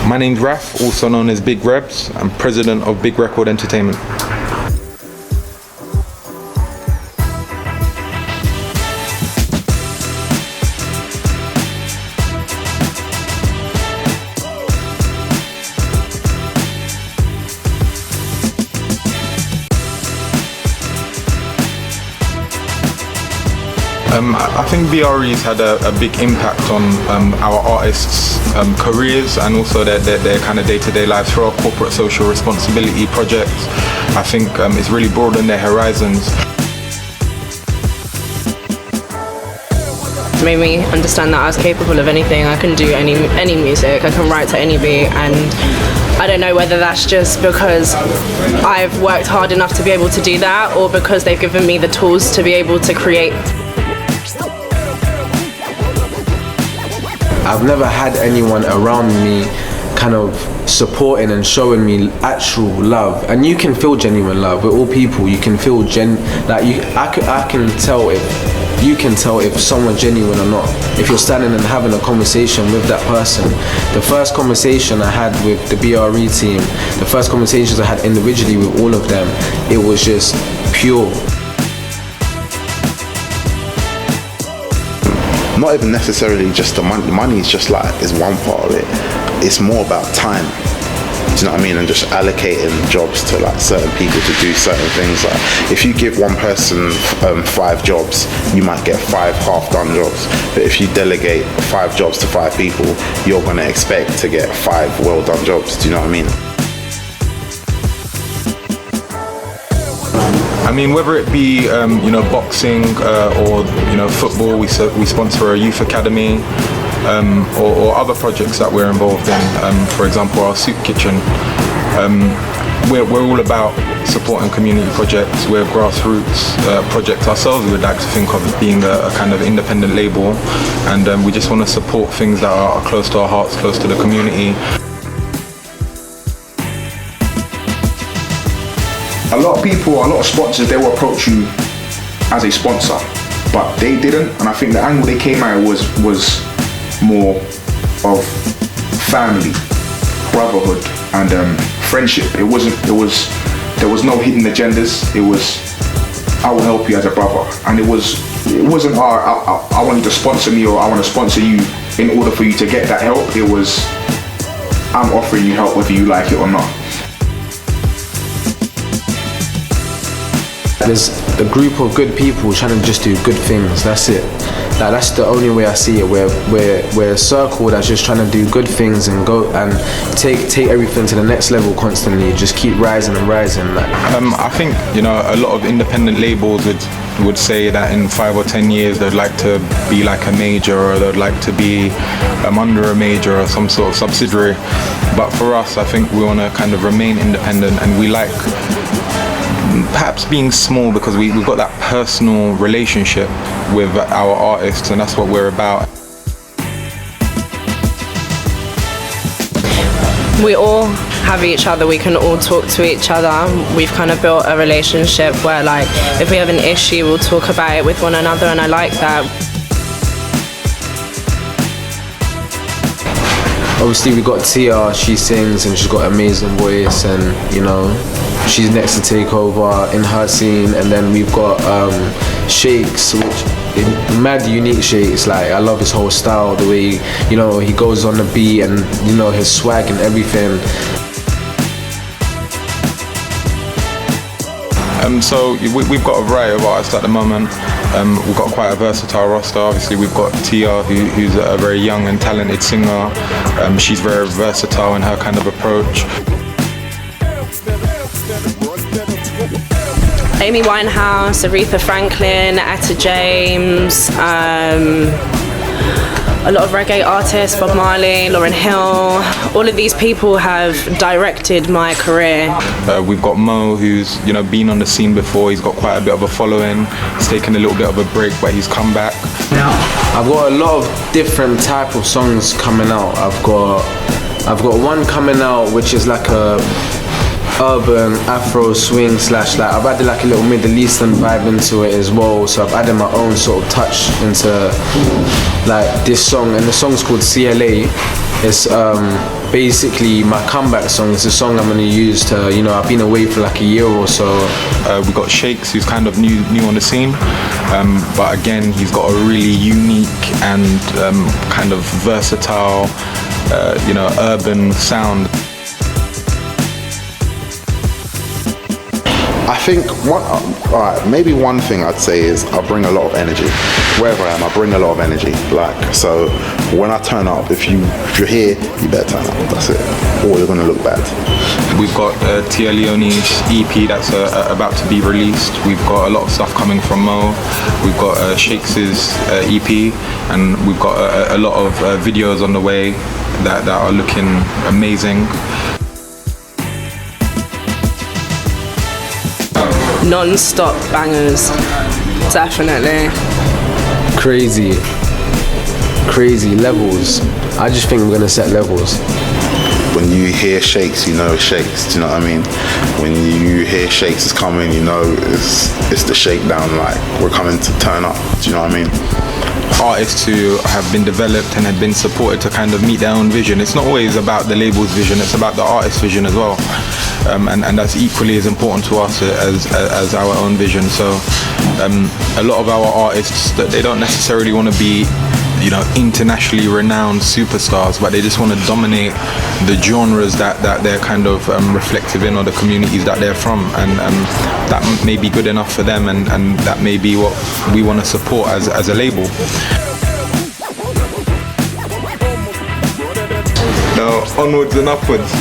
My name's Raf, also known as Big Rebs. I'm president of Big Record Entertainment. I think BRE's had a big impact on our artists' careers and also their kind of day-to-day lives through our corporate social responsibility projects. I think it's really broadened their horizons. It made me understand that I was capable of anything. I can do any music, I can write to any beat, and I don't know whether that's just because I've worked hard enough to be able to do that or because they've given me the tools to be able to create. I've never had anyone around me kind of supporting and showing me actual love, and you can feel genuine love. We're all people. You can feel I can tell if you can tell if someone's genuine or not. If you're standing and having a conversation with that person. The first conversation I had with the BRE team, the first conversations I had individually with all of them, it was just pure. Not even necessarily just the money. Money is just is one part of it. It's more about time. Do you know what I mean? And just allocating jobs to certain people to do certain things. If you give one person 5 jobs, you might get 5 half-done jobs. But if you delegate 5 jobs to 5 people, you're going to expect to get 5 well-done jobs. Do you know what I mean? I mean, whether it be boxing or football, we sponsor a youth academy, or other projects that we're involved in. For example, our soup kitchen. We're all about supporting community projects. We're a grassroots project ourselves. We'd like to think of as being a kind of independent label, and we just want to support things that are close to our hearts, close to the community. A lot of sponsors, they will approach you as a sponsor, but they didn't, and I think the angle they came at was more of family, brotherhood, and friendship. There was no hidden agendas. It was, I will help you as a brother, and it wasn't I want you to sponsor me or I want to sponsor you in order for you to get that help. It was, I'm offering you help whether you like it or not. There's a group of good people trying to just do good things. That's it. That's the only way I see it. We're a circle that's just trying to do good things and go and take everything to the next level constantly. Just keep rising and rising. I think a lot of independent labels would say that in 5 or 10 years they'd like to be like a major, or they'd like to be under a major or some sort of subsidiary. But for us, I think we want to kind of remain independent, and we like perhaps being small because we've got that personal relationship with our artists, and that's what we're about. We all have each other, we can all talk to each other. We've kind of built a relationship where if we have an issue, we'll talk about it with one another, and I like that. Obviously we got Tia, she sings and she's got an amazing voice, and she's next to take over in her scene. And then we've got Shakes, which mad unique Shakes. I love his whole style, the way he goes on the beat, and his swag and everything. So we've got a variety of artists at the moment. We've got quite a versatile roster. Obviously we've got Tia, who's a very young and talented singer. She's very versatile in her kind of approach. Amy Winehouse, Aretha Franklin, Etta James, a lot of reggae artists, Bob Marley, Lauryn Hill. All of these people have directed my career. We've got Mo, who's been on the scene before. He's got quite a bit of a following. He's taken a little bit of a break, but he's come back. Now, I've got a lot of different type of songs coming out. I've got one coming out which is like a urban Afro swing / I've added a little Middle Eastern vibe into it as well, so I've added my own sort of touch into this song, and the song's called CLA. It's basically my comeback song. It's a song I'm gonna use to, you know, I've been away for like a year or so. We got Shakes, who's kind of new on the scene, but again, he's got a really unique and kind of versatile, urban sound. I think maybe one thing I'd say is I bring a lot of energy. Wherever I am, I bring a lot of energy. Like, so when I turn up, if you're here, you better turn up. That's it. Or you're gonna look bad. We've got Tia Leoni's EP that's about to be released. We've got a lot of stuff coming from Mo. We've got Shakes' EP, and we've got a lot of videos on the way that are looking amazing. Non-stop bangers, definitely. Crazy levels. I just think we're gonna set levels. When you hear Shakes, you know it's Shakes. Do you know what I mean? When you hear Shakes is coming, you know it's the shakedown. Like, we're coming to turn up. Do you know what I mean? Artists who have been developed and have been supported to kind of meet their own vision. It's not always about the label's vision, it's about the artist's vision as well. And that's equally as important to us as our own vision. So a lot of our artists, that they don't necessarily want to be, internationally renowned superstars, but they just want to dominate the genres that they're kind of reflective in, or the communities that they're from, and that may be good enough for them, and that may be what we want to support as a label. Now, onwards and upwards.